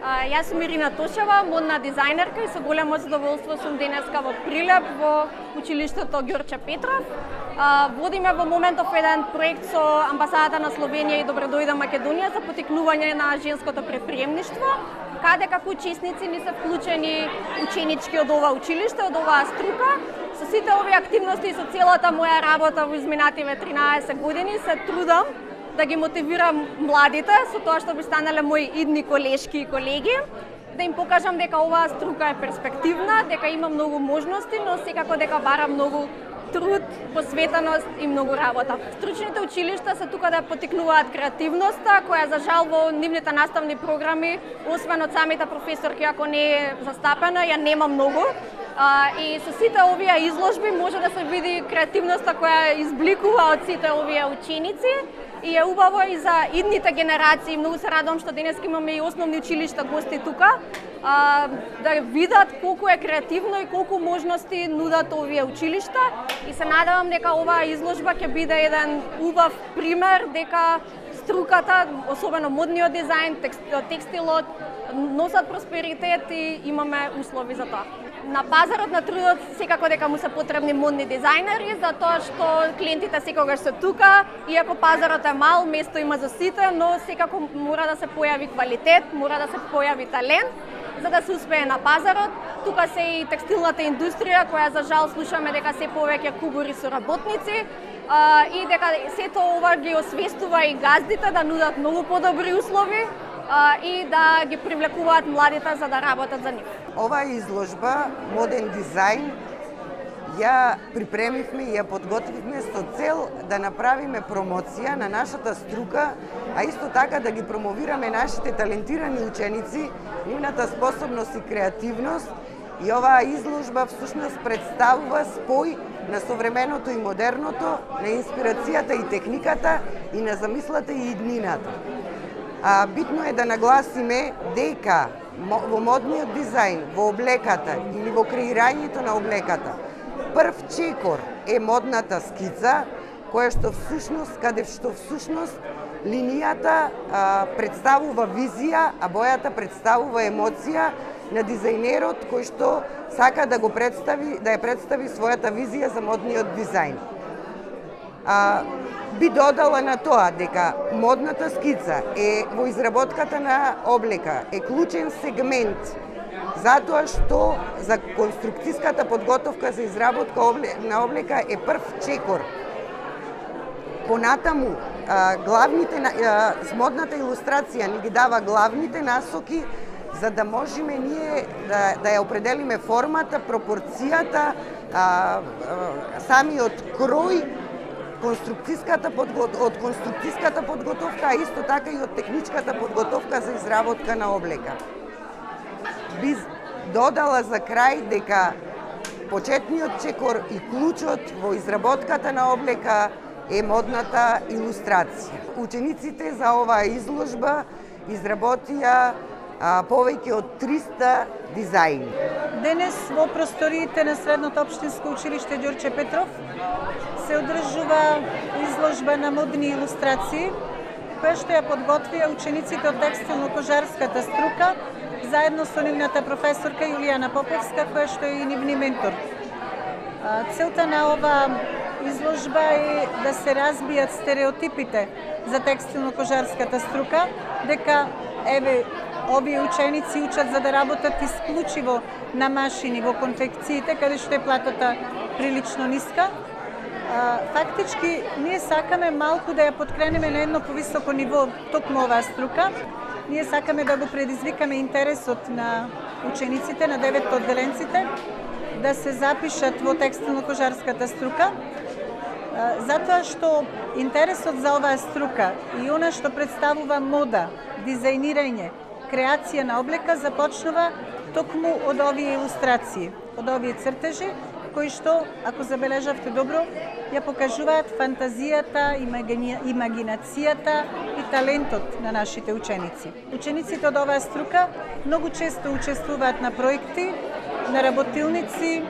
Јас сум Ирина Тошева, модна дизајнерка и со големо задоволство сум денеска во Прилеп во училиштето Ѓорче Петров. Водиме во моментов еден проект со амбасадата на Словенија и Добро дојде Македонија за потикнување на женското предприемништво, каде како учесници ни се вклучени ученички од ова училиште, од оваа струка. Со сите овие активности и со целата моја работа во изминативе 13 години се трудам да ги мотивирам младите со тоа што би станале мои идни колешки и колеги, да им покажам дека оваа струка е перспективна, дека има многу можности, но секако дека бара многу труд, посветеност и многу работа. Стручните училишта се тука да потикнуваат креативноста, која за жал во нивните наставни програми, освен од самите професорки, ако не е застапена, ја нема многу. И со сите овие изложби може да се види креативноста која избликува од сите овие ученици и е убаво и за идните генерации. Многу се радувам што денес имаме и основни училишта гости тука, да видат колку е креативно и колку можности нудат овие училишта. И се надевам дека оваа изложба ќе биде еден убав пример дека струката, особено модниот дизајн, текстилот, носат просперитет и имаме услови за тоа. На пазарот на трудот секако дека му се потребни модни дизајнери, затоа што клиентите секогаш се тука, иако пазарот е мал, место има за сите, но секако мора да се појави квалитет, мора да се појави талент, за да се успее на пазарот. Тука се и текстилната индустрија, која за жал слушаме дека се повеќе кугури со работници, и дека сето ова ги освестува и газдите да нудат многу подобри услови и да ги привлекуваат младите за да работат за нив. Оваа изложба Моден дизајн ја припремивме и ја подготвивме со цел да направиме промоција на нашата струка, а исто така да ги промовираме нашите талентирани ученици, нивната способност и креативност. И оваа изложба всушност представува спој на современото и модерното, на инспирацијата и техниката и на замислата и иднината. Битно е да нагласиме дека во модниот дизајн, во облеката или во креирањето на облеката, прв чекор е модната скица, каде што всушност линијата представува визија, а бојата представува емоција на дизајнерот кој што сака да ја представи својата визија за модниот дизајн. Би додала на тоа дека модната скица е во изработката на облека, е клучен сегмент, затоа што за конструкцијската подготовка за изработка на облека е прв чекор. Понатаму, модната илустрација ни ги дава главните насоки за да можеме ние да ја определиме формата, пропорцијата, самиот крој, од конструкцијската подготовка, а исто така и од техничката подготовка за изработка на облека. Би додала за крај дека почетниот чекор и клучот во изработката на облека е модната илустрација. Учениците за оваа изложба изработија повеќе од 300 дизајни. Денес во просториите на Средното општинско училиште Ѓорче Петров се одржува изложба на модни илустрации, која што ја подготвија учениците од текстилно-кожарската струка, заедно со нивната професорка Јулијана Поповска, која што е и нивни ментор. Целта на оваа изложба е да се разбијат стереотипите за текстилно-кожарската струка, дека овие ученици учат за да работат исклучиво на машини во конфекциите, каде што е платата прилично ниска. Фактички, ние сакаме малку да ја подкренеме на едно повисоко ниво токму оваа струка. Ние сакаме да го предизвикаме интересот на учениците, на 9 одделенците, да се запишат во текстилно-кожарската струка, затоа што интересот за оваа струка и она што представува мода, дизајнирање, креација на облека започнува токму од овие илустрации, од овие цртежи, кои што, ако забележавте добро, ја покажуваат фантазијата, имагинацијата и талентот на нашите ученици. Учениците од оваа струка многу често учествуваат на проекти, на работилници.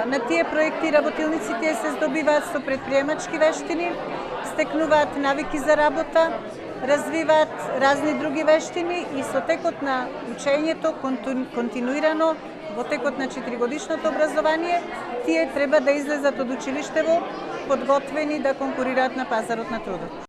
На тие проекти работилници тие се здобиваат со предприемачки вештини, стекнуваат навики за работа развиваат разни други вештини и со текот на учењето континуирано во текот на 4-годишното образование, тие треба да излезат од училиштево подготвени да конкурираат на пазарот на трудот.